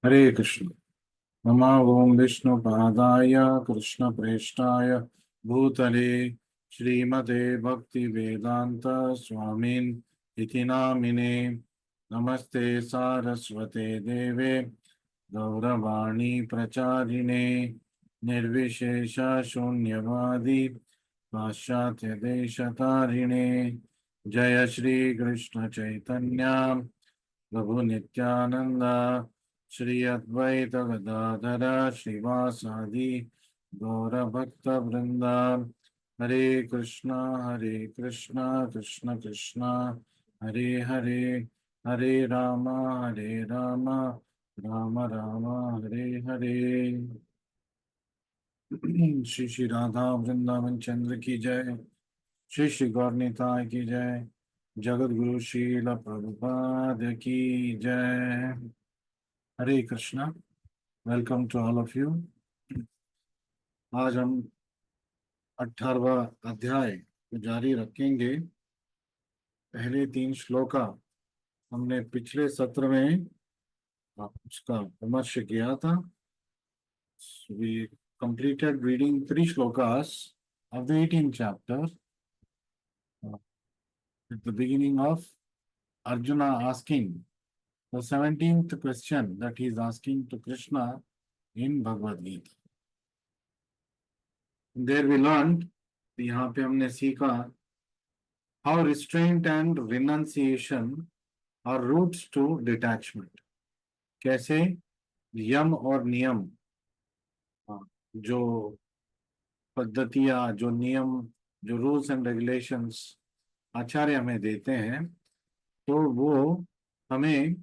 हरे कृष्ण। नमः ओं विष्णुपादाय कृष्णप्रेष्ठाय भूतले श्रीमते भक्ति वेदांत स्वामिन् इति नामिने। नमस्ते सारस्वते देवे गौरवाणी प्रचारिणे निर्विशेष शून्यवादी पाश्चात्य देशतारिणे। जय श्री कृष्ण चैतन्य प्रभु नित्यानंद श्री अद्वैत गदाधर श्रीवासादि गौर भक्त वृंदा। हरे कृष्णा कृष्ण कृष्णा हरे हरे, हरे राम राम राम हरे हरे। श्री श्री राधा वृंदावन चंद्र की जय। श्री श्री गौरनिताय की जय। जगत गुरु शील प्रभुपाद की जय। Hare Krishna. Welcome to all of you. आज हम 18वां अध्याय को जारी रखेंगे। पहले 3 श्लोका हमने पिछले सत्र में उसका विमर्श किया था। We completed reading 3 shlokas of the 18th chapter. At the beginning of Arjuna asking the 17th question that he is asking to Krishna in Bhagavad Gita. There we learned, यहाँ पे हमने सीखा how restraint and renunciation are roots to detachment. कैसे यम और नियम, जो पद्धतियां, जो नियम, जो रूल्स एंड रेगुलेशंस आचार्य हमें देते हैं, तो वो हमें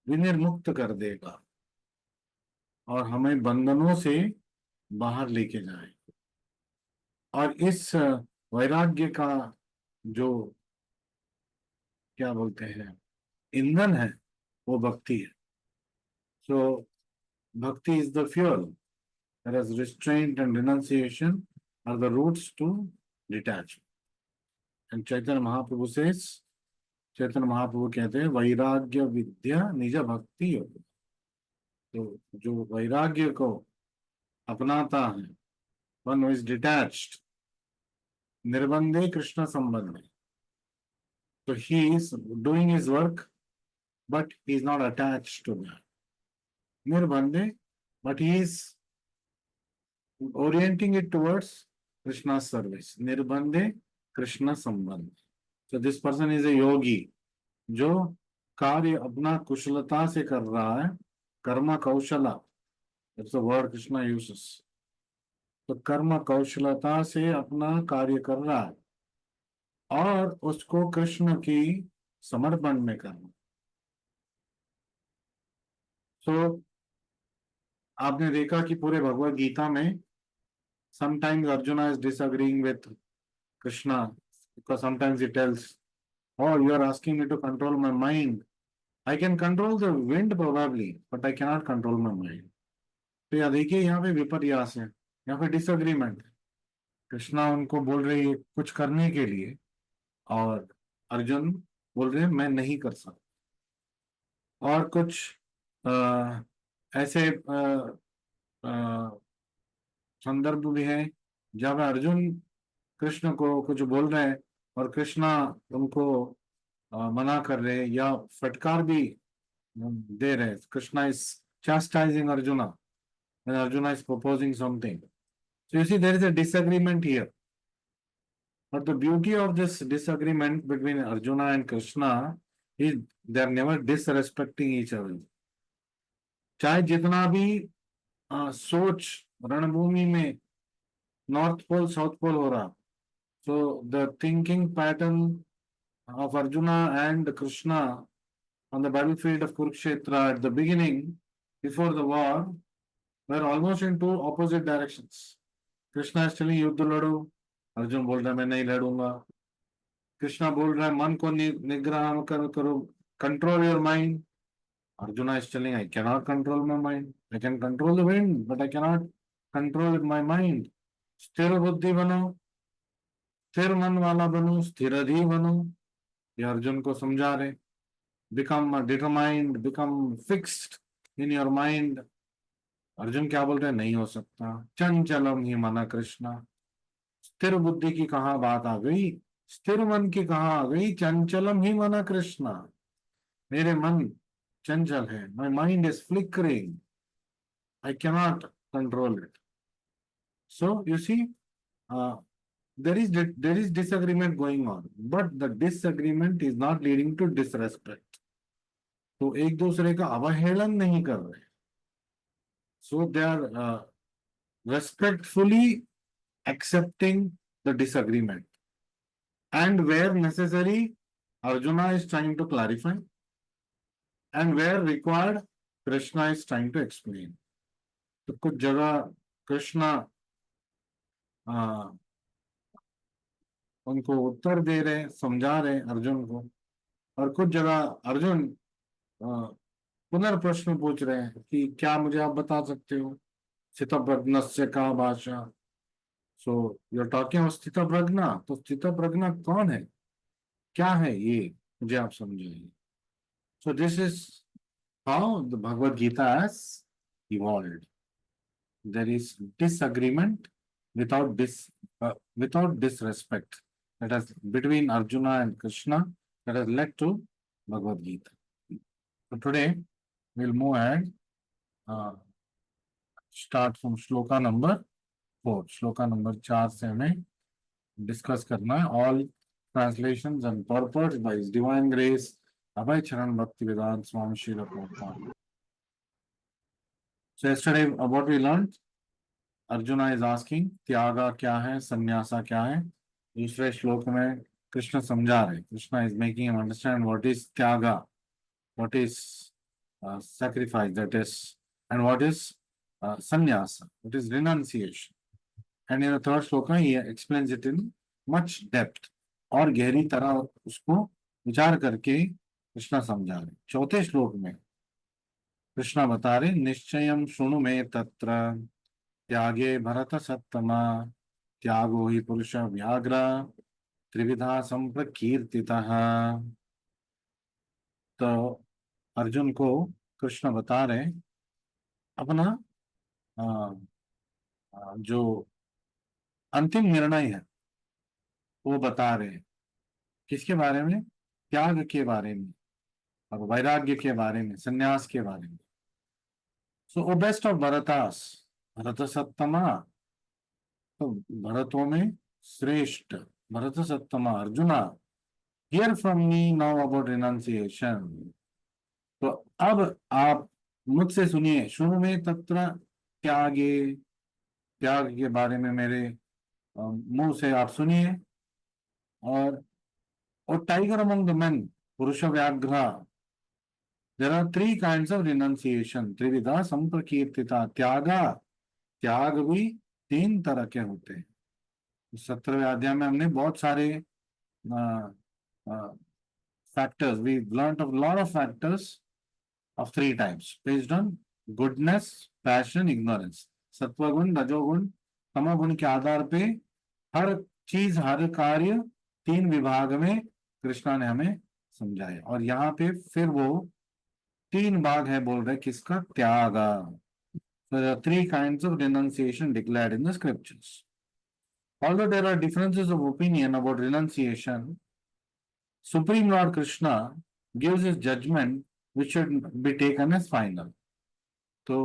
विनिर्मुक्त कर देगा और हमें बंधनों से बाहर लेके जाए। और इस वैराग्य का जो क्या बोलते हैं ईंधन है, वो भक्ति है। सो भक्ति is the fuel, whereas restraint and renunciation are the roots to detachment. And Chaitanya Mahaprabhu says, Chaitanya Mahaprabhu कहते हैं वैराग्य विद्या निज भक्ति योग। तो जो वैराग्य को अपनाता है, वन हु इज डिटैच्ड, निर्बंधे कृष्ण संबंधे, तो he is doing his work but he is not attached to that. निर्बंधे, but he is orienting it towards Krishna service. निर्बंधे कृष्ण संबंध। So this person is a योगी जो कार्य अपना कुशलता से कर रहा है। कर्म Kaushala, that's the word Krishna uses. तो कर्म कौशलता से अपना कार्य कर रहा है और उसको कृष्ण की समर्पण में करना। तो आपने देखा कि पूरे भगवत गीता में sometimes Arjuna is disagreeing with Krishna because sometimes he tells, oh, you are asking me to control my mind. I can control the wind probably, but I cannot control my mind. तो या देखिए यहाँ पे विपर्यास है, यहाँ पे disagreement. Krishna उनको बोल रही है कुछ करने के लिए और अर्जुन बोल रहे हैं मैं नहीं कर सकता। और कुछ ऐसे संदर्भ भी है जब अर्जुन कृष्ण को कुछ बोल रहे हैं और कृष्णा उनको मना कर रहे हैं या फटकार भी दे रहे हैं। Krishna is chastising Arjuna when Arjuna is proposing something. So you see there is a disagreement here. But the beauty of this disagreement between Arjuna and Krishna is they are never disrespecting each other. चाहे जितना भी सोच रणभूमि में north pole south pole हो रहा, so the thinking pattern of Arjuna and Krishna on the battlefield of Kurukshetra at the beginning before the war were almost in two opposite directions. Krishna is telling युद्ध लड़ो, अर्जुन बोल रहा है मैं नहीं लड़ूंगा। कृष्णा बोल रहा है मन को निग्रह करो, control your mind. Arjuna is telling I can not control my mind. I can control the wind but I can not control my mind. स्थिर बुद्धि बनो, स्थिर मन वाला बनो, स्थिर धी बनो, ये अर्जुन को समझा रहे। become determined, become fixed in your mind. Arjun क्या बोल रहे हैं, नहीं हो सकता। चंचलम ही मना कृष्णा, स्थिर बुद्धि की कहाँ बात आ गई, स्थिर मन की कहाँ आ गई, चंचलम ही मना कृष्णा, मेरे मन चंचल है, my mind is flickering, I cannot control it. So you see, there is disagreement going on, but the disagreement is not leading to disrespect. तो एक दूसरे का अवहेलन नहीं कर रहे, so they are respectfully accepting the disagreement, and where necessary Arjuna is trying to clarify, and where required Krishna is trying to explain. तो कुछ जगह कृष्णा उनको उत्तर दे रहे, समझा रहे अर्जुन को, और कुछ जगह अर्जुन पुनर्प्रश्न पूछ रहे हैं कि क्या मुझे आप बता सकते हो, स्थितप्रज्ञस्य का भाषा। So you are talking of स्थितप्रज्ञा, तो स्थितप्रज्ञा कौन है, क्या है ये, मुझे आप समझाइए। So this is how the Bhagavad Gita has evolved. There is disagreement without disrespect, that is between Arjuna and Krishna, that has led to Bhagavad Gita. So today we'll move ahead, start from shloka number 4. श्लोका number 4 से हमें discuss करना है। All translations and purpose by his divine grace Abhay Charan Bhakti Vedanta Swami Shri Prabhupada. So yesterday what we learn, Arjuna is asking त्यागा क्या है, संन्यासा क्या है। दूसरे श्लोक में कृष्ण समझा रहे, Krishna is making him understand what is त्यागा, what is sacrifice, that is, and what is sannyasa, what is renunciation. And in the third shloka he explains it in much depth, और गहरी तरह उसको विचार करके कृष्णा समझा रहे। चौथे श्लोक में कृष्णा बता रहे, निश्चयम शृणु मे तत्र त्यागे भरत सत्तमा, त्यागो ही पुरुष व्याघ्र त्रिविधा संप्रकीर्तितः। तो अर्जुन को कृष्ण बता रहे अपना जो अंतिम निर्णय है वो बता रहे हैं, किसके बारे में, त्याग के बारे में और वैराग्य के बारे में, संन्यास के बारे में। So O best of Bharatas, Bharat सत्तमा, तो भरतों में श्रेष्ठ भरत सत्तमा Arjuna, here from me now about renunciation. तो अब आप मुझसे सुनिए, शुरू में तत्र त्यागे, त्याग के बारे में मेरे मुंह से आप सुनिए। और टाइगर अमंग द मेन, पुरुष व्याघ्र, there are 3 kinds of renunciation, त्रिविधा संप्रकीर्तिता, त्यागा, त्याग भी 3 तरह के होते हैं। 17वें अध्याय में हमने बहुत सारे factors, we learned of lot of factors of 3 types based on goodness, passion, ignorance. सत्वगुण, रजोगुण, तमोगुण के आधार पे हर चीज, हर कार्य 3 विभाग में कृष्णा ने हमें समझाया। और यहाँ पे फिर वो 3 भाग है बोल रहे, किसका, त्यागा। So there are 3 kinds of renunciation declared in the scriptures. Although there are differences of opinion about renunciation, Supreme Lord Krishna gives his judgment which should be taken as final. तो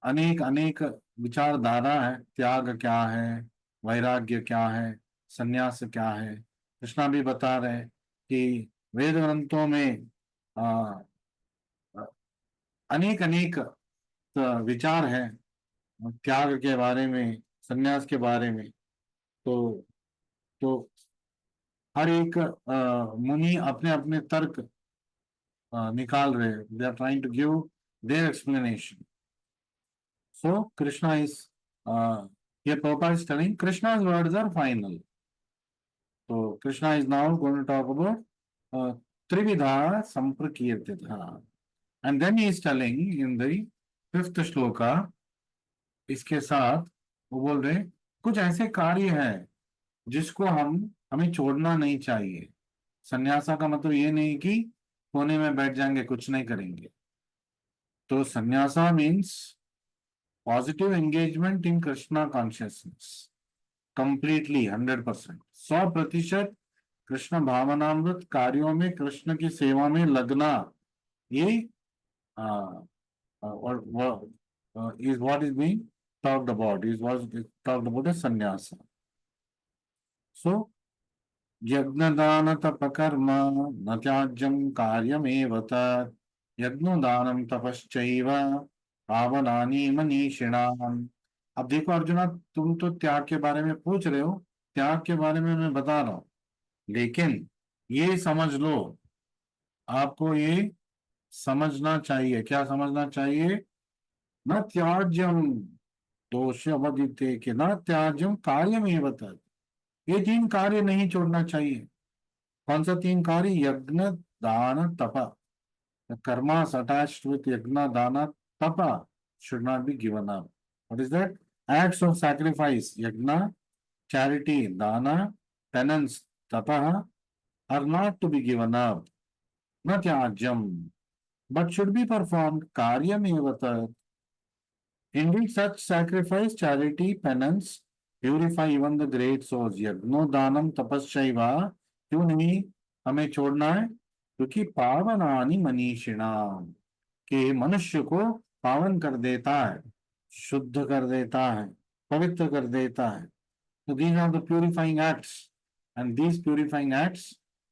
अनेक अनेक विचारधारा है, त्याग क्या है, वैराग्य क्या है, संन्यास क्या है। कृष्णा भी बता रहे कि वेद ग्रंथों में अनेक अनेक विचार है त्याग के बारे में, संन्यास के बारे में। तो हर एक मुनि अपने अपने तर्क निकाल रहे, they are trying to give their explanation. So Krishna is here Prabhupada is telling Krishna's words are final. So Krishna is now going to talk about Trividha Samprakirtitha. And then he is telling in the 5th shloka, इसके साथ वो बोल रहे कुछ ऐसे कार्य हैं जिसको हमें छोड़ना नहीं चाहिए। संन्यासा का मतलब ये नहीं कि कोने में बैठ जाएंगे, कुछ नहीं करेंगे। तो sannyasa means positive engagement in Krishna consciousness, completely 100%, 100% Krishna भावनामृत कार्यों में, कृष्ण की सेवा में लगना, ये is what is being talked about, is what is talked about as sannyasa. So यज्ञदान तप कर्म न त्याज्यम कार्यमेव तत्, यज्ञदानम तपश्चैव पावनानि मनीषिणाम्। अब देखो अर्जुना, तुम तो त्याग के बारे में पूछ रहे हो, त्याग के बारे में मैं बता रहा हूं, लेकिन ये समझ लो, आपको ये समझना चाहिए, क्या समझना चाहिए? न त्याज्यम दोष अवदिते के न त्याज्यम कार्यमेव तत्, ये 3 कार्य नहीं छोड़ना चाहिए। कौन सा 3 कार्य? यज्ञ दान तप। कर्मास अटैच्ड विथ यज्ञ दान तप should not be given up. What is that? Acts of sacrifice, yajna, charity, dana, penance, tapa, are not to be given up. Not yajam, but should be performed. Karyam evata. Indeed, such sacrifice, charity, penance, purify even the great souls. यज्ञो दानम तपस्यैवा, क्यों नहीं हमें छोड़ना है? क्योंकि पावनानि मनीषिणाम, कि मनुष्य को पावन कर देता है, शुद्ध कर देता है, पवित्र कर देता है। So these are the purifying acts, and these purifying acts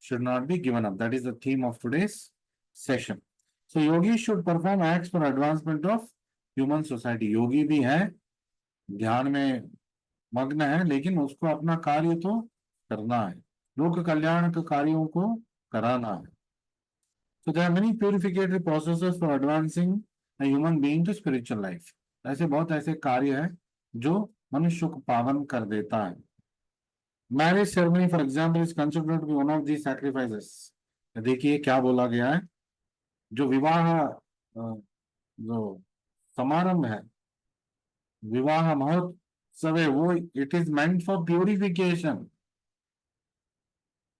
should not be given up. That is the theme of today's session. So yogis should perform acts for advancement of human society. योगी भी है, ध्यान में मग्न है, लेकिन उसको अपना कार्य तो करना है, लोक कल्याण के कार्यों को कराना है। So there are many purificatory processes for advancing a human being to spiritual life. ऐसे बहुत ऐसे कार्य हैं जो मनुष्य को पावन कर देता है। Marriage ceremony for example is considered to be one of the sacrifices. देखिए क्या बोला गया है, जो विवाह जो समारंभ है, विवाह महोत्सव है, वो it is meant for purification,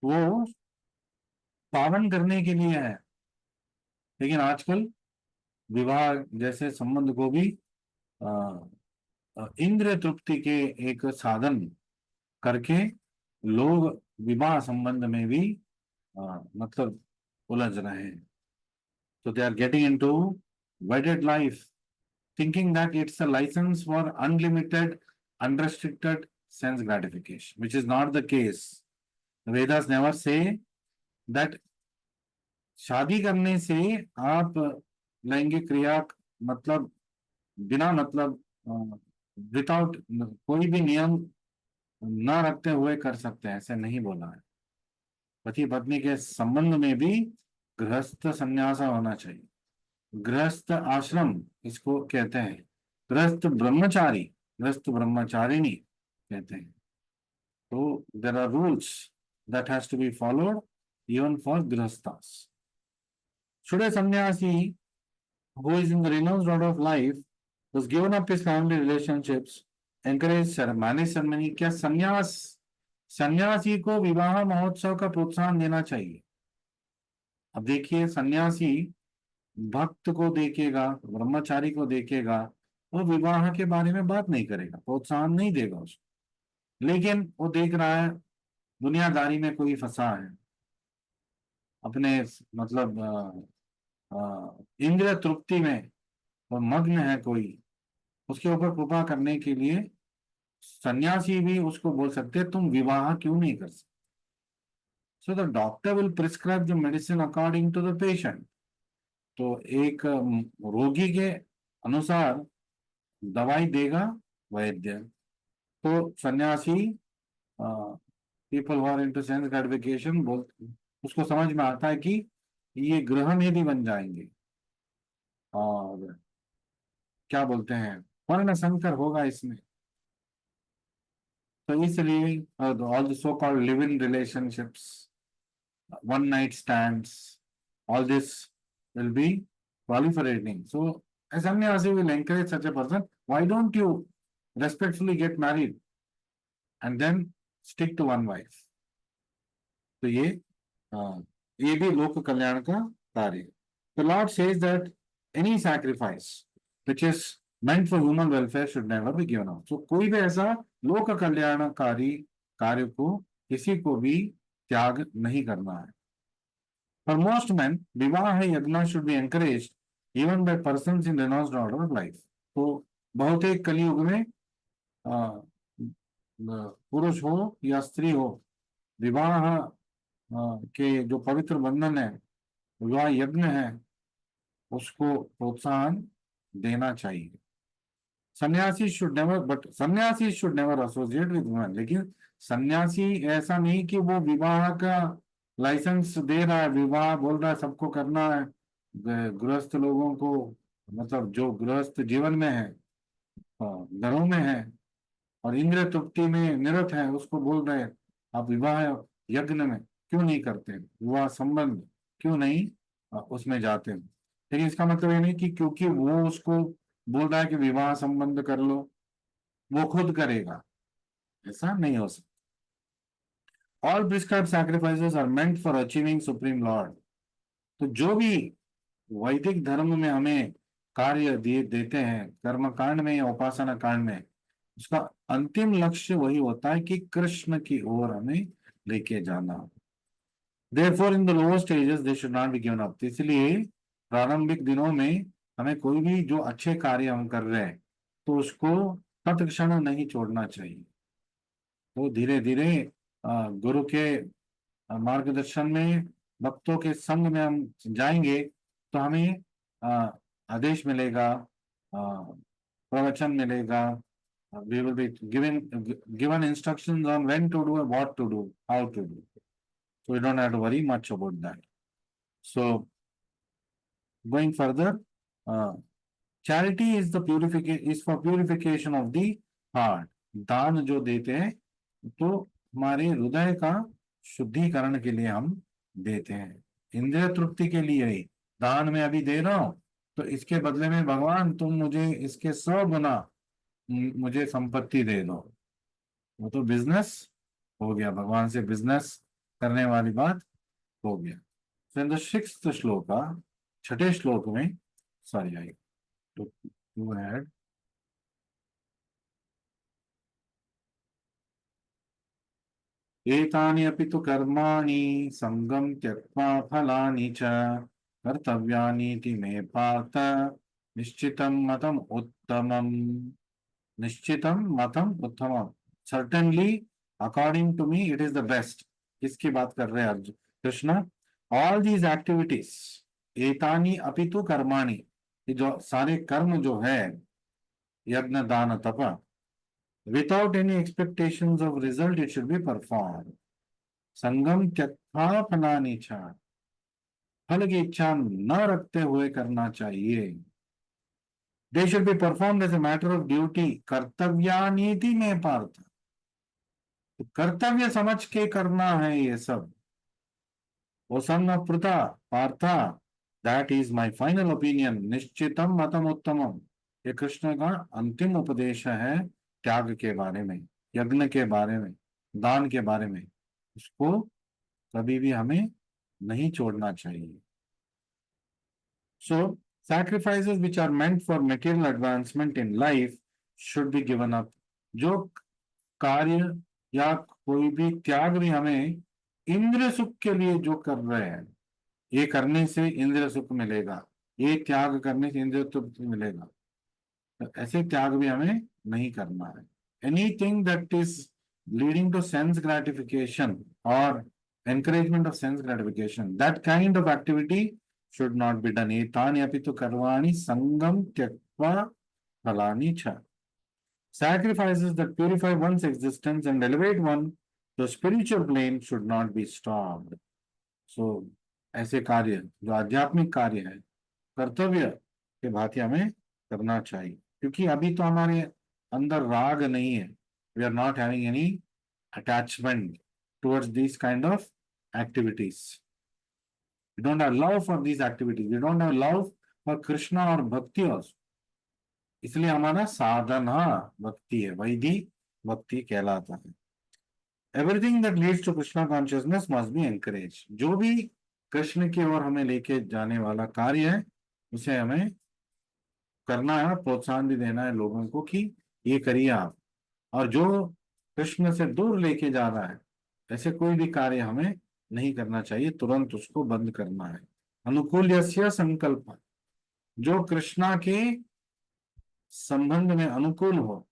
वो पावन करने के लिए है। लेकिन आजकल विवाह जैसे संबंध को भी इंद्रिय तृप्ति के एक साधन करके लोग विवाह संबंध में भी मतलब उलझ रहे हैं। So they are getting into wedded life, thinking that it's a license for unlimited, unrestricted sense gratification, which is not the case. The Vedas never say that शादी करने से आप लैंगिक क्रिया मतलब बिना मतलब विदाउट कोई भी नियम न रखते हुए कर सकते हैं, ऐसे नहीं बोला है। पति पत्नी के संबंध में भी गृहस्थ संन्यास होना चाहिए। गृहस्थ आश्रम इसको कहते हैं, गृहस्थ ब्रह्मचारी, गृहस्थ ब्रह्मचारिणी कहते हैं। तो there are rules that has to be followed even for grihasthas. Should a sannyasi who is in the renounced order of life, who's given up his family relationships, encourage marriage ceremony? क्या सन्यासी को विवाह महोत्सव का प्रोत्साहन देना चाहिए? अब देखिए, सन्यासी भक्त को देखेगा, ब्रह्मचारी को देखेगा, वो विवाह के बारे में बात नहीं करेगा, प्रोत्साहन नहीं देगा उसको। लेकिन वो देख रहा है दुनियादारी में कोई फंसा है, अपने मतलब इंद्रिय तृप्ति में वो मग्न है, कोई उसके ऊपर कृपा करने के लिए सन्यासी भी उसको बोल सकते हैं तुम विवाह क्यों नहीं कर सकते। So the doctor will prescribe the medicine according to the patient. तो एक रोगी के अनुसार दवाई देगा वैद्य। तो sannyasi people who are into sense gratification बोल, उसको समझ में आता है कि ये ग्रह में भी बन जाएंगे और क्या बोलते हैं वर्ण संकर होगा इसमें। तो इसलिए all the so called live in relationships, one night stands, all this will be proliferating. So a sannyasi will encourage such a person, why don't you respectfully get married and then stick to one wife? तो ये भी लोक कल्याण का कार्य। The Lord says that any sacrifice which is meant for human welfare should never be given up. So कोई भी ऐसा लोक कल्याणकारी कार्य को किसी को भी त्याग नहीं करना है। For most men, विवाह यज्ञ should be encouraged even by persons in renounced order of life. तो बहुत एक कलयुग में पुरुष हो या स्त्री हो, विवाह के जो पवित्र बंधन है, विवाह यज्ञ है, उसको प्रोत्साहन देना चाहिए। सन्यासी शुड नेवर, बट सन्यासी should never associate with women. लेकिन सन्यासी ऐसा नहीं कि वो विवाह का लाइसेंस दे रहा है, विवाह बोल रहा है सबको करना है, गृहस्थ लोगों को, मतलब जो गृहस्थ जीवन में है, घरों में है और इंद्रिय तृप्ति में निरत है, उसको बोल रहे हैं आप विवाह यज्ञ में क्यों नहीं करते, विवाह संबंध क्यों नहीं उसमें जाते। लेकिन इसका मतलब ये नहीं कि क्योंकि वो उसको बोल रहा है कि विवाह संबंध कर लो, वो खुद करेगा, ऐसा नहीं हो सकता। All prescribed sacrifices are meant for achieving supreme Lord. तो जो भी वैदिक धर्म में हमें कार्य देते हैं, कर्म कांड में या उपासना कांड में, उसका अंतिम लक्ष्य वही होता है कि कृष्ण की ओर हमें लेके जाना। Therefore, in the lower stages, they should not be given up. इसलिए प्रारंभिक दिनों में हमें कोई भी जो अच्छे कार्य हम कर रहे हैं तो उसको तत्क्षण नहीं छोड़ना चाहिए। तो धीरे धीरे गुरु के मार्गदर्शन में, भक्तों के संग में हम जाएंगे तो हमें आदेश मिलेगा, प्रवचन मिलेगा, we will be given instructions on when to do, what to do, how to do. So we don't have to worry much about that. So going further, charity is for purification of the heart. दान जो देते हैं तो हमारे हृदय का शुद्धिकरण के लिए हम देते हैं, इंद्रिय तृप्ति के लिए ही। दान में अभी दे रहा हूं तो इसके बदले में भगवान तुम मुझे इसके 100 गुना मुझे संपत्ति दे दो, वो तो बिजनेस हो गया, भगवान से बिजनेस करने वाली बात हो गया। So in the 6th shloka, 6ठे श्लोक में, सॉरी आई टू ऐड, एतानि अपि तु कर्माणि संगम त्यक्त्वा फलानि च कर्तव्यानीति मे पार्थ निश्चितं मतम उत्तमम्। निश्चितं मतम उत्तमम, certainly according to me it is the best. किसकी बात कर रहे हैं Arjun Krishna? All these activities, एतानि अपि तु कर्माणि, जो सारे कर्म जो है, यज्ञ दान तप, without any expectations of result it should be performed. संगम त्यक्त्वा फलानि च, फल की इच्छा न रखते हुए करना चाहिए। They should be performed as a matter of duty. कर्तव्यानीति में पार्थ, तो कर्तव्य समझ के करना है ये सब। प्रता Partha, that is my final opinion. निश्चितम मतम उत्तमम, ये कृष्ण का अंतिम उपदेश है त्याग के बारे में, यज्ञ के बारे में, दान के बारे में। उसको कभी भी हमें नहीं छोड़ना चाहिए। सो sacrifices which are meant for material advancement in life should be given up. जो कार्य या कोई भी त्याग भी हमें इंद्रिय सुख के लिए जो कर रहे हैं, ये करने से इंद्रिय सुख मिलेगा, ये त्याग करने से इंद्रिय सुख मिलेगा, तो ऐसे त्याग भी हमें नहीं करना है। Anything that is leading to sense gratification और encouragement of sense gratification, that kind of activity should not be done. एतानि अपि तु कर्माणि संगम त्यक्त्वा फलानि च। Sacrifices that purify one's existence and elevate one to spiritual plane should not be stopped. So ऐसे कार्य जो आध्यात्मिक कार्य है, कर्तव्य के भांति हमें करना चाहिए, क्योंकि अभी तो हमारे अंदर राग नहीं है। We are not having any attachment towards these kind of activities. We don't have love for these activities. We don't have love for Krishna or Bhakti also. इसलिए हमारा साधना भक्ति है, वैदिक भक्ति कहलाता है। Everything that leads to Krishna consciousness must be encouraged. जो भी कृष्ण की ओर हमें लेके जाने वाला कार्य है, उसे हमें करना है, प्रोत्साहन भी देना है लोगों को कि ये करिए आप। और जो कृष्ण से दूर लेके जा रहा है, ऐसे कोई भी कार्य हमें नहीं करना चाहिए, तुरंत उसको बंद करना है। अनुकूल्यस्य संकल्प, जो कृष्णा के संबंध में अनुकूल हो,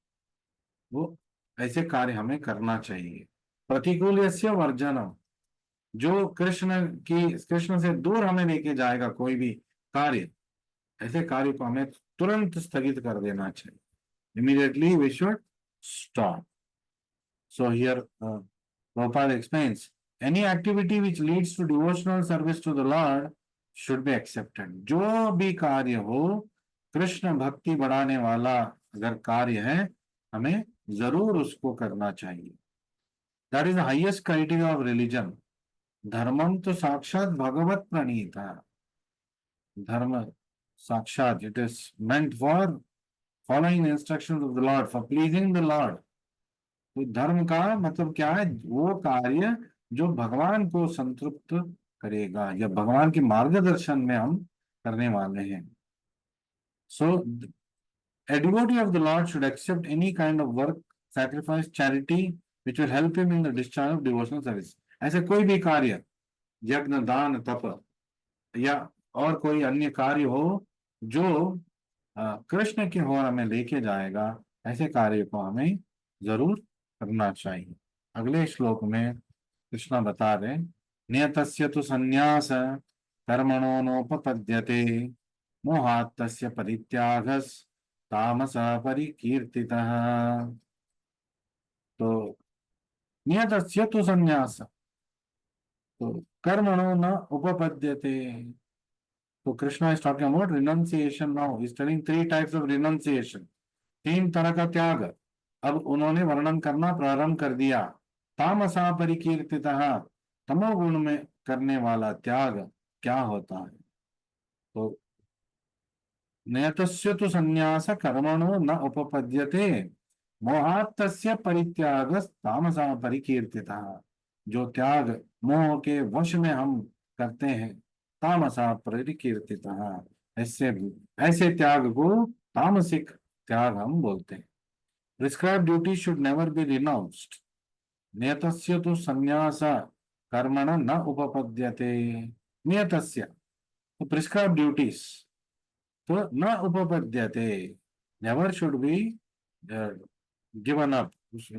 वो ऐसे कार्य हमें करना चाहिए। प्रतिकूल्यस्य वर्जनम, जो कृष्ण से दूर हमें लेके जाएगा कोई भी कार्य, ऐसे कार्य को हमें तुरंत स्थगित कर देना चाहिए। Immediately we should stop. So here, Prabhupada explains, any activity which leads to devotional service to the Lord should be accepted. जो भी कार्य हो, कृष्ण भक्ति बढ़ाने वाला अगर कार्य है, हमें जरूर उसको करना चाहिए। That is the highest criteria of religion. धर्मम तो साक्षात भगवत प्रणीता। धर्म साक्षात, it is meant for following the instructions of the Lord, for pleasing the Lord. तो धर्म का मतलब क्या है? वो कार्य जो भगवान को संतुष्ट करेगा या भगवान के मार्गदर्शन में हम करने वाले हैं। सो a devotee of the Lord should accept any kind of work, sacrifice, charity which will help him in the discharge of devotional service. ऐसे कोई भी कार्य, यज्ञ, दान, तप या और कोई अन्य कार्य हो जो कृष्ण की ओर हमें लेके जाएगा, ऐसे कार्य को हमें जरूर करना चाहिए। अगले श्लोक में कृष्ण बता रहे, नियतस्य तु संन्यास कर्मणो नोपपद्यते मोहात् तस्य परित्यागस् तामसः परिकीर्तितः। तो नियतस्य तु संन्यास, तो कर्मणो न उपपद्यते। तो Krishna is talking about renunciation now, is telling three types of renunciation, तीन तरह का त्याग अब उन्होंने वर्णन करना प्रारंभ कर दिया। तामसा परिकीर्तितः, तमोगुण में करने वाला त्याग क्या होता है? तो नियतस्य तु संन्यास कर्मणो न उपपद्यते मोहात् तस्य परित्याग तामसा परिकीर्तितः। जो त्याग मोह के वश में हम करते हैं, तामसा परिकीर्तितः, ऐसे ऐसे त्याग को तामसिक त्याग हम बोलते हैं। Prescribed duty should never be renounced. नियतस्य तु संन्यास कर्मण न उपपद्यते। नियतस्य, तो prescribed duties तो न उपपद्यते, never should be given up,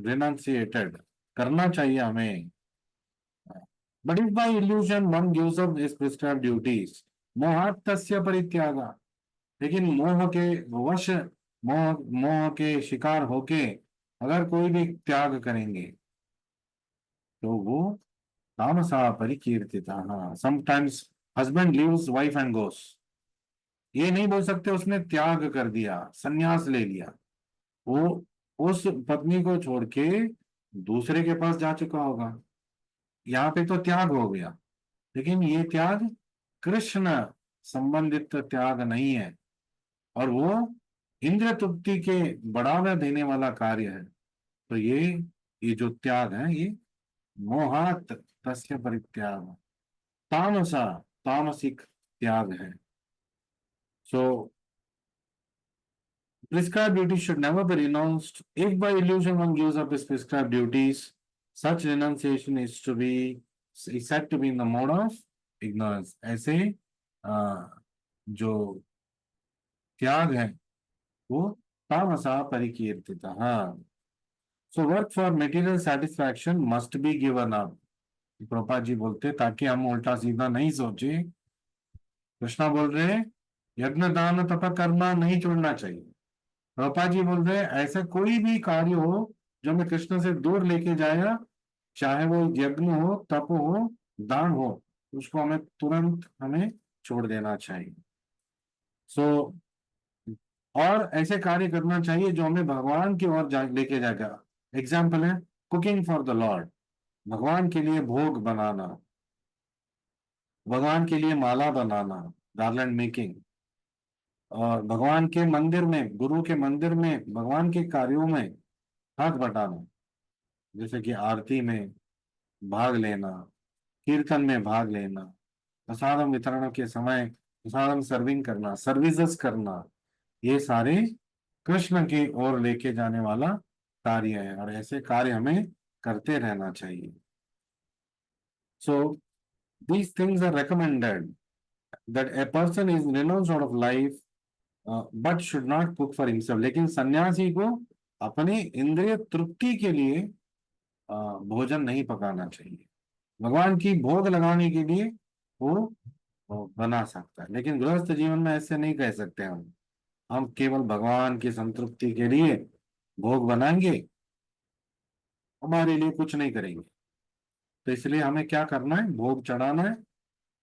renunciated, करना चाहिए हमें। But if by illusion one gives up his prescribed duties, मोहात् तस्य परित्यागा, लेकिन मोह के वश, मोह के शिकार होके अगर कोई भी त्याग करेंगे तो वो तामसा परिकीर्तितः। Sometimes husband leaves wife and goes, ये नहीं बोल सकते उसने त्याग कर दिया, संन्यास ले लिया, वो उस पत्नी को छोड़ के दूसरे के पास जा चुका होगा, यहाँ पे तो त्याग हो गया। लेकिन ये त्याग कृष्ण संबंधित त्याग नहीं है, और वो इंद्र तृप्ति के बढ़ावा देने वाला कार्य है। तो ये जो त्याग है, ये मोहात तस्य परित्याग, तामसा, तामसिक त्याग है। सो prescribed duties should never be renounced. If by illusion one gives up his prescribed duties, such renunciation is said to be in the mode of ignorance. ऐसे जो त्याग है वो तामसा परिकीर्तितः। So work for material satisfaction must be given up. Prabhupada ji बोलते, ताकि हम उल्टा सीधा नहीं सोचे, कृष्णा बोल रहे यज्ञ दान तप करना नहीं छोड़ना चाहिए। प्रभुपाद जी बोल रहे ऐसा कोई भी कार्य हो जो हमें कृष्ण से दूर लेके जाएगा, चाहे वो यज्ञ हो, तप हो, दान हो, उसको हमें तुरंत हमें छोड़ देना चाहिए। सो और ऐसे कार्य करना चाहिए जो हमें भगवान की ओर लेके जाएगा। एग्जाम्पल है कुकिंग फॉर द लॉर्ड, भगवान के लिए भोग बनाना, भगवान के लिए माला बनाना, गार्लैंड मेकिंग, और भगवान के मंदिर में, गुरु के मंदिर में भगवान के कार्यों में हाथ बटाना, जैसे कि आरती में भाग लेना, कीर्तन में भाग लेना, प्रसादम वितरण के समय प्रसादम सर्विंग करना, सर्विसेज करना, ये सारे कृष्ण की ओर लेके जाने वाला कार्य है, और ऐसे कार्य हमें करते रहना चाहिए। So these things are recommended that a person is renounced out of life but should not cook for himself। लेकिन सन्यासी को अपनी इंद्रिय तृप्ति के लिए भोजन नहीं पकाना चाहिए। भगवान की भोग लगाने के लिए वो बना सकता है, लेकिन गृहस्थ जीवन में ऐसे नहीं कह सकते हम केवल भगवान की संतृप्ति के लिए भोग बनाएंगे, हमारे लिए कुछ नहीं करेंगे। तो इसलिए हमें क्या करना है, भोग चढ़ाना है,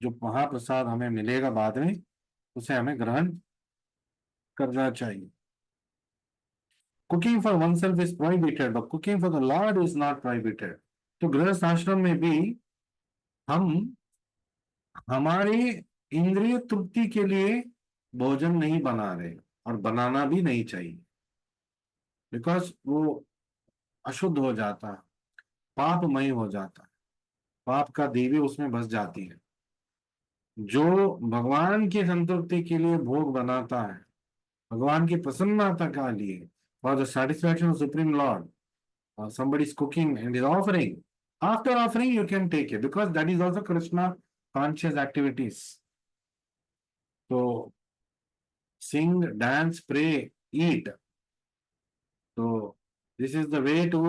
जो महाप्रसाद हमें मिलेगा बाद में उसे हमें ग्रहण करना चाहिए। Cooking for one self is prohibited but cooking for the Lord is not prohibited. तो गृहस्थ आश्रम में भी हम हमारी इंद्रिय तृप्ति के लिए भोजन नहीं बना रहे, और बनाना भी नहीं चाहिए, बिकॉज वो अशुद्ध हो जाता है, पापमय हो जाता है, पाप का देवी उसमें बस जाती है। जो भगवान की संतृप्ति के लिए भोग बनाता है, भगवान की प्रसन्नता के लिए, for the satisfaction of supreme Lord, somebody is cooking and is offering, after offering you can take it because that is also Krishna conscious activities। तो sing, dance, pray, eat, तो this is the way to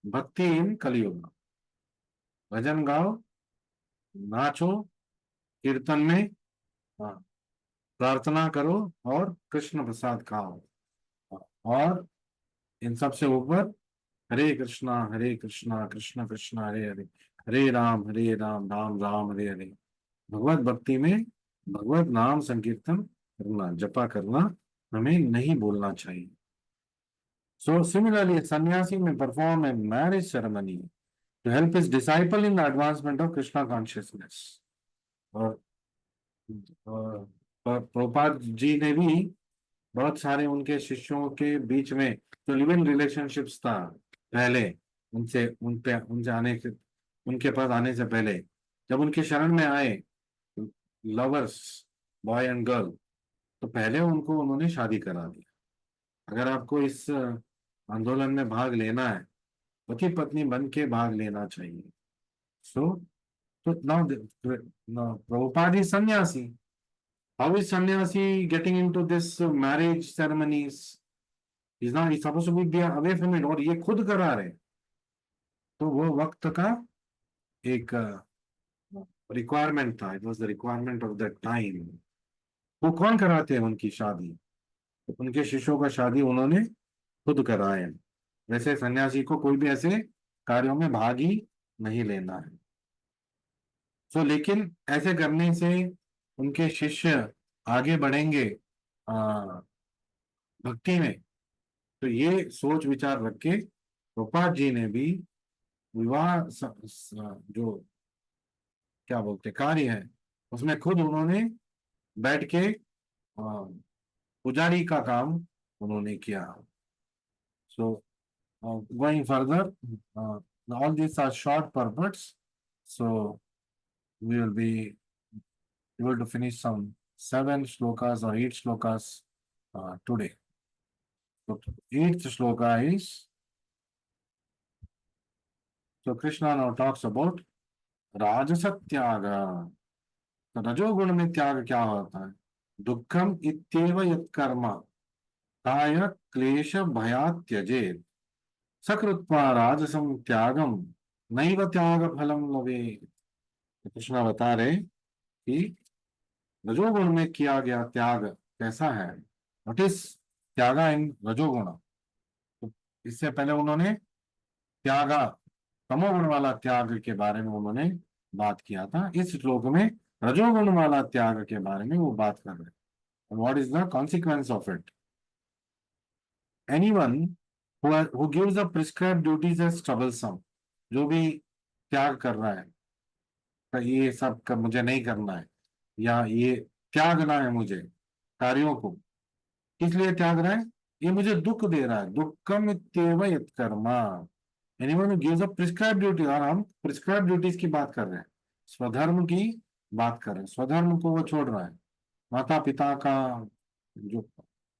भक्ति इन कलयुग। भजन गाओ, नाचो, कीर्तन में हाँ, प्रार्थना करो, और कृष्ण प्रसाद खाओ, और इन सबसे ऊपर हरे कृष्णा कृष्ण कृष्ण हरे हरे, हरे राम राम राम हरे हरे। भगवत भक्ति में भगवत नाम संकीर्तन करना, जपा करना हमें नहीं बोलना चाहिए। सो similarly sannyasi may perform a marriage ceremony to help his disciple in the advancement of Krishna consciousness. और प्रभुपाद जी ने भी बहुत सारे उनके शिष्यों के बीच में जो लिव इन रिलेशनशिप्स था पहले, उनसे आने से, उनके पास आने से पहले, जब उनके शरण में आए लवर्स, बॉय एंड गर्ल, तो पहले उनको उन्होंने शादी करा दी। अगर आपको इस आंदोलन में भाग लेना है, पति पत्नी बन के भाग लेना चाहिए। सो तो now Prabhupada is sannyasi. How is sannyasi getting into this marriage ceremonies? Is not, is supposed to be away from it, और ये खुद करा रहे। तो वो वक्त का एक रिक्वायरमेंट था, it was the requirement of the time. वो कौन कराते हैं उनकी शादी? तो उनके शिष्यों का शादी उन्होंने खुद कराए। वैसे सन्यासी को कोई भी ऐसे कार्यों में भाग ही नहीं लेना है। सो लेकिन ऐसे करने से उनके शिष्य आगे बढ़ेंगे आ, भक्ति में। तो ये सोच विचार रख के प्रभुपाद जी ने भी विवाह जो क्या बोलते कार्य है उसमें खुद उन्होंने बैठ के पुजारी का काम उन्होंने किया। So going further, all these are short purports, so we will be able to finish some 7 shlokas or 8 shlokas today. So 8th shloka is, so Krishna now talks about राजस त्याग। तो रजोगुण में त्याग क्या होता है? दुखम इत्येव यत्कर्म काय क्लेश भयात् त्यजेत् सकृत्वा राजसं त्यागम नैव त्याग फलम लवे। कृष्णा बता रहे कि रजोगुण में किया गया त्याग कैसा है, व्हाट इज त्यागा इन रजोगुण। तो इससे पहले उन्होंने त्यागा तमोगुण वाला त्याग के बारे में उन्होंने बात किया था। इस श्लोक में रजोगुण वाला त्याग के बारे में वो बात कर रहे हैं। What is the consequence of it? Anyone who gives up prescribed duties as troublesome, जो भी त्याग कर रहा है, तो ये सब का मुझे नहीं करना है, या ये त्यागना है मुझे कार्यों को, इसलिए त्याग रहा है, ये मुझे दुख दे रहा है, दुखम इत्येव यत्कर्मा। Anyone who gives up prescribe duty, और हम प्रिस्क्राइब ड्यूटीज की बात कर रहे हैं, स्वधर्म की बात कर रहे हैं। स्वधर्म को वो छोड़ रहा है, माता पिता का जो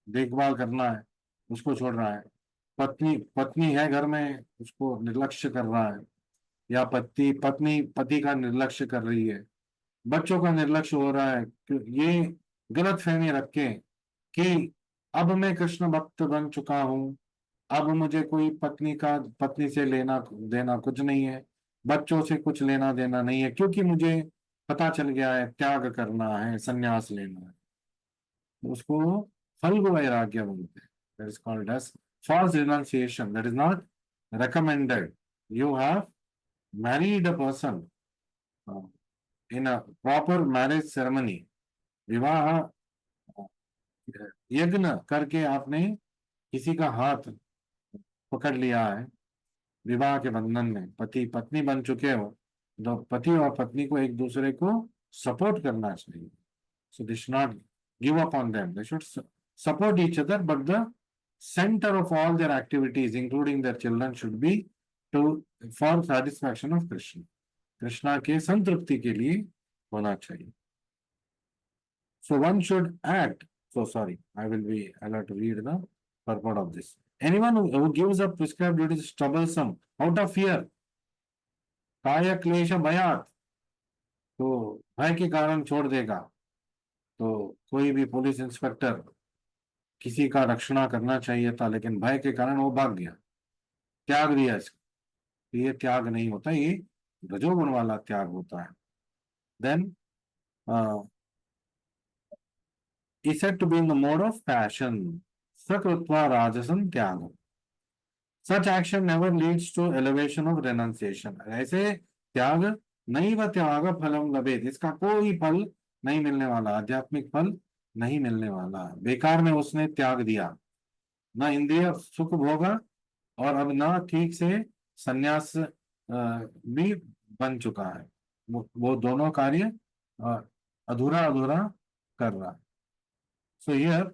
देखभाल करना है उसको छोड़ रहा है। पत्नी पत्नी है घर में, उसको निर्लक्ष्य कर रहा है, या पत्नी पति का निर्लक्ष्य कर रही है, बच्चों का निर्लक्ष्य हो रहा है। ये गलत फहमी रख के कि अब मैं कृष्ण भक्त बन चुका हूं, अब मुझे कोई पत्नी से लेना देना कुछ नहीं है, बच्चों से कुछ लेना देना नहीं है, क्योंकि मुझे पता चल गया है त्याग करना है, संन्यास लेना है। तो उसको फल्गु वैराग्य बोलते हैं। That is called as false renunciation. That is not recommended. You have married a person uh, in a proper marriage ceremony. विवाह यज्ञ करके आपने किसी का हाथ पकड़ लिया है, विवाह के बंधन में पति पत्नी बन चुके हो, तो पति और पत्नी को एक दूसरे को सपोर्ट करना चाहिए। So they should not give up on them, they should support each other, but the centre of all their activities including their children should be to for satisfaction of Krishna, Krishna के संतृप्ति के लिए होना चाहिए। So one should act. So sorry, I'll have to read the purport of this. Anyone who gives up prescribed duties is troublesome out of fear. काय क्लेश भयात, तो भय के कारण छोड़ देगा। तो कोई भी पुलिस इंस्पेक्टर किसी का रक्षणा करना चाहिए था, लेकिन भय के कारण वो भाग गया, त्याग दिया इसको। तो ये त्याग नहीं होता, ये रजोगुण वाला त्याग होता है। Then is said to be in the mode of passion. Sakrutva rajasam त्याग. Such action never leads to elevation of renunciation. ऐसे त्याग नहीं व त्याग फलम लभेत, इसका कोई फल नहीं मिलने वाला, आध्यात्मिक फल नहीं मिलने वाला। बेकार में उसने त्याग दिया, ना इंद्रिय सुख भोगा और अब ना ठीक से संन्यास भी बन चुका है। वो दोनों कार्य अधूरा अधूरा कर रहा है। So here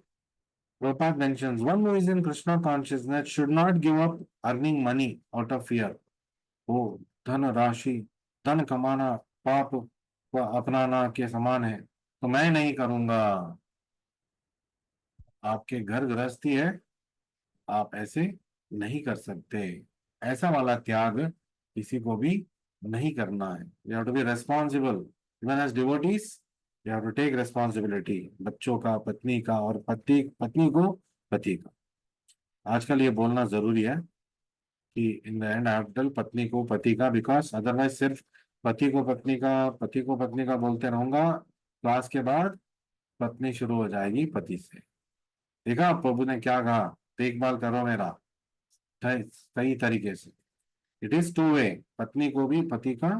Prabhupada mentions one who is in Krishna consciousness should not give up earning money out of fear. वो धन राशि, धन कमाना पाप को अपनाना के समान है, तो मैं नहीं करूंगा। आपके घर गृहस्थी है, आप ऐसे नहीं कर सकते। ऐसा वाला त्याग किसी को भी नहीं करना है। You have to be responsible even as devotees, you have to take responsibility बच्चों का, पत्नी का, और पति पत्नी को पति का। आजकल ये बोलना जरूरी है कि in the end I have to tell पत्नी को पति का, बिकॉज अदरवाइज सिर्फ पति को पत्नी का बोलते रहूंगा, क्लास के बाद पत्नी शुरू हो जाएगी पति से। देखा प्रभु ने क्या कहा, देखभाल करो मेरा सही तरीके से। इट इज टू वे, पत्नी को भी पति का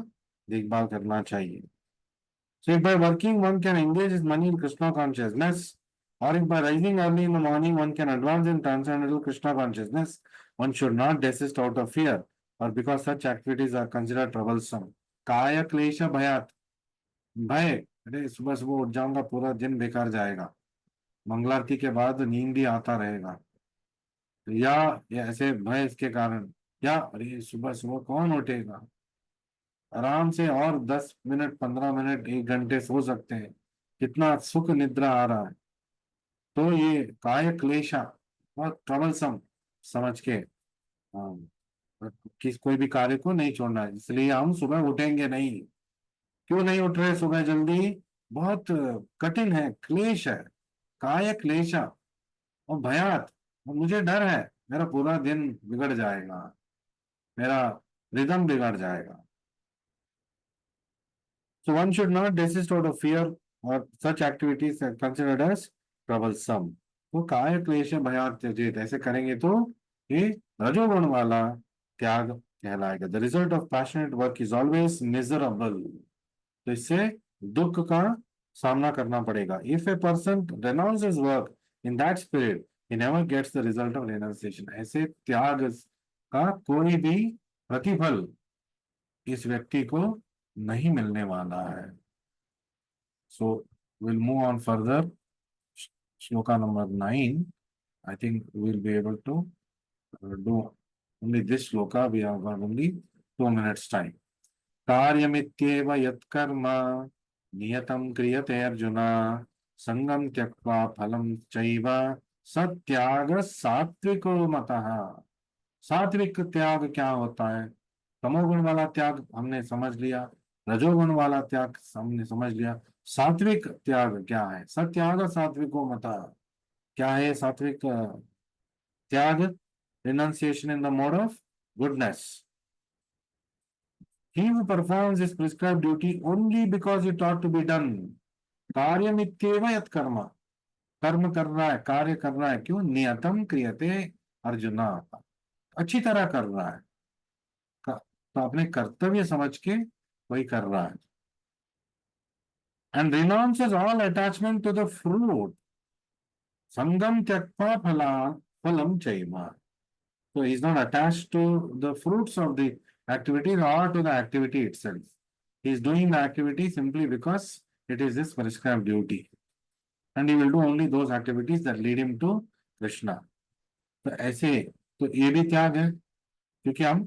देखभाल करना चाहिए। So if by working one can engage his money in Krishna consciousness, or if by rising early in the morning one can advance in transcendental Krishna consciousness, one should not desist out of fear, or because such activities are considered troublesome. काय क्लेश भयात, भय, अरे सुबह सुबह उठ जाऊंगा पूरा दिन बेकार जाएगा, मंगलारती के बाद नींद ही आता रहेगा, या ऐसे भय इसके कारण, या अरे सुबह सुबह कौन उठेगा, आराम से और 10 मिनट 15 मिनट 1 घंटे सो सकते हैं, कितना सुख निद्रा आ रहा है। तो ये काय क्लेशा बहुत ट्रबलसम समझ के किस कोई भी कार्य को नहीं छोड़ना है। इसलिए हम सुबह उठेंगे नहीं। क्यों नहीं उठ रहे सुबह जल्दी? बहुत कठिन है, क्लेश है, काय क्लेशा और भयात, और मुझे डर है मेरा पूरा दिन बिगड़ जाएगा, मेरा रिदम बिगड़ जाएगा। So one should not desist out of fear, or such activities are considered as troublesome. तो काय क्लेश भयात त्यजेत, ऐसे करेंगे तो ये रजोगुण वाला त्याग कहलाएगा। The result of passionate work is always miserable, तो इससे दुख का सामना करना पड़ेगा। If a person renounces work in that spirit, he never gets the result of renunciation. ऐसे त्याग का कोई भी प्रतिफल इस व्यक्ति को नहीं मिलने वाला है। So will move on further, shloka number 9। I think we'll be able to do only this shloka. We have got only 2 minutes time. कार्यमित्येव यत्कर्म नियतं क्रियते अर्जुन संगम त्यक्त्वा फलं चैव सत्याग सात्विको मतः। सात्विक त्याग क्या होता है? तमोगुण वाला त्याग हमने समझ लिया, रजोगुण वाला त्याग हमने समझ लिया। सात्विक त्याग क्या है? सत्याग सात्विको मतः। क्या है सात्विक त्याग? Renunciation in the mode of goodness. He who performs his prescribed duty only because it ought to be done. कार्यमित्येव यत् कर्म। कर्म कर रहा है, कार्य कर रहा है, क्यों? नियतम क्रियते अर्जुन। अच्छी तरह कर रहा है, तो अपने कर्तव्य समझ के वही कर रहा है। And renounces all attachment to the fruit. संगम त्यक्त्वा फलम चैव। So he is not attached to the fruits of the activity or to the activity itself. He is doing the activity simply because it is his prescribed duty. And he will do only those activities that lead him to Krishna. तो ऐसे, तो ये भी त्याग है, क्योंकि हम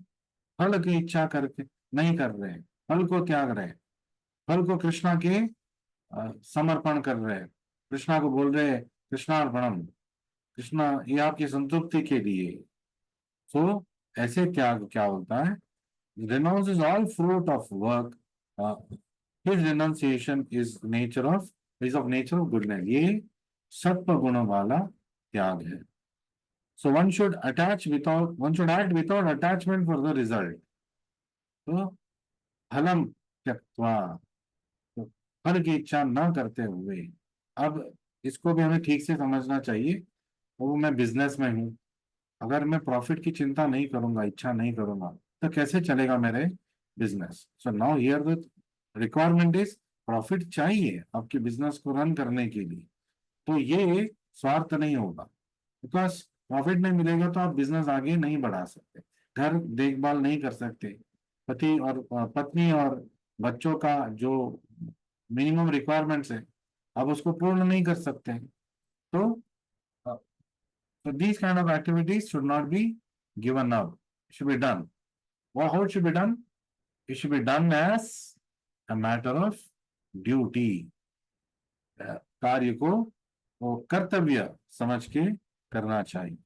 फल की इच्छा करके नहीं कर रहे हैं, फल को त्याग रहे हैं, फल को कृष्णा के समर्पण कर रहे हैं, कृष्णा को बोल रहे हैं कृष्णार्पणम, कृष्णा ये आपकी संतुष्टि के लिए। तो ऐसे त्याग क्या होता है? Renounces all fruit of work. Uh, his renunciation is of nature of goodness. ये सत्व गुण वाला त्याग है। So one should act without attachment for the result. तो फलम त्यक्त्वा, तो फल की इच्छा न करते हुए। अब इसको भी हमें ठीक से समझना चाहिए। वो मैं बिजनेस में हूँ, अगर मैं प्रॉफिट की चिंता नहीं करूंगा, इच्छा नहीं करूंगा, तो कैसे चलेगा मेरे business? So now here the requirement is profit चाहिए आपके बिजनेस को रन करने के लिए। तो ये स्वार्थ नहीं होगा, बिकॉज प्रॉफिट नहीं मिलेगा तो आप बिजनेस आगे नहीं बढ़ा सकते, घर देखभाल नहीं कर सकते, पति और पत्नी और बच्चों का जो मिनिमम रिक्वायरमेंट्स है आप उसको पूर्ण नहीं कर सकते। तो so these kind of activities should not be given up. It should be done. Well, how it should be done? It should be done as a matter of duty. कार्य को वो कर्तव्य समझ के करना चाहिए।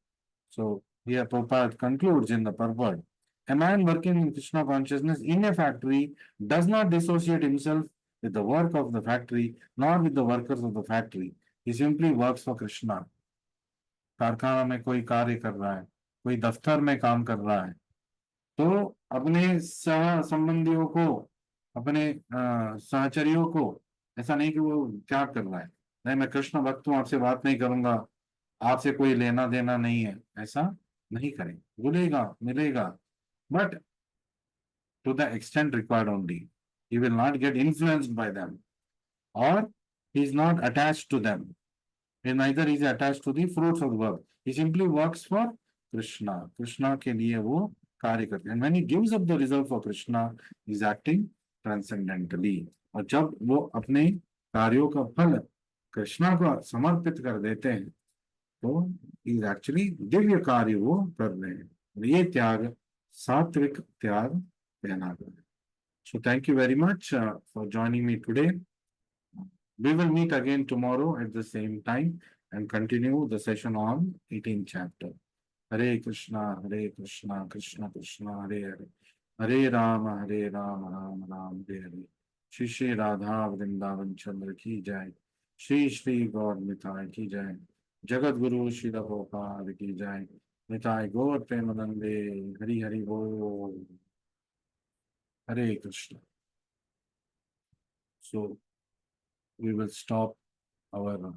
So here Prabhupada concludes in the purport. A man working in Krishna consciousness in a factory does not dissociate himself with the work of the factory nor with the workers of the factory. He simply works for Krishna. कारखाना में कोई कार्य कर रहा है, कोई दफ्तर में काम कर रहा है, तो अपने सह संबंधियों को, अपने सहचरियों को ऐसा नहीं कि वो त्याग कर रहा है, नहीं मैं कृष्ण भक्त हूं, आपसे बात नहीं करूंगा, आपसे कोई लेना देना नहीं है, ऐसा नहीं करें। बोलेगा मिलेगा, but to the extent required only. He will not get influenced by them और he is not attached to them. And neither is attached to the fruits of the work. He simply works for Krishna. Krishna के लिए वो कार्य करते हैं। And when he gives up the result for Krishna, he is acting transcendentally. और जब वो अपने कार्यों का फल कृष्णा को समर्पित कर देते हैं, तो इज एक्चुअली दिव्य कार्य वो कर रहे हैं। और ये त्याग सात्विक त्याग कहलाता है। So thank you very much for joining me today. We will meet again tomorrow at the same time and continue the session on 18th chapter. Hare Krishna, Krishna Krishna, Hare Hare. Hare Rama, Rama Rama, Hare Hare. Shri Shri Radha Vrindavan Chandra ki jai. Shri Shri Gaur Nitai ki jai. Jagat Guru Shri Prabhupada ki jai. Nitai Gaur Premanande. Hari Hari Bol. Hare Krishna. So we will stop our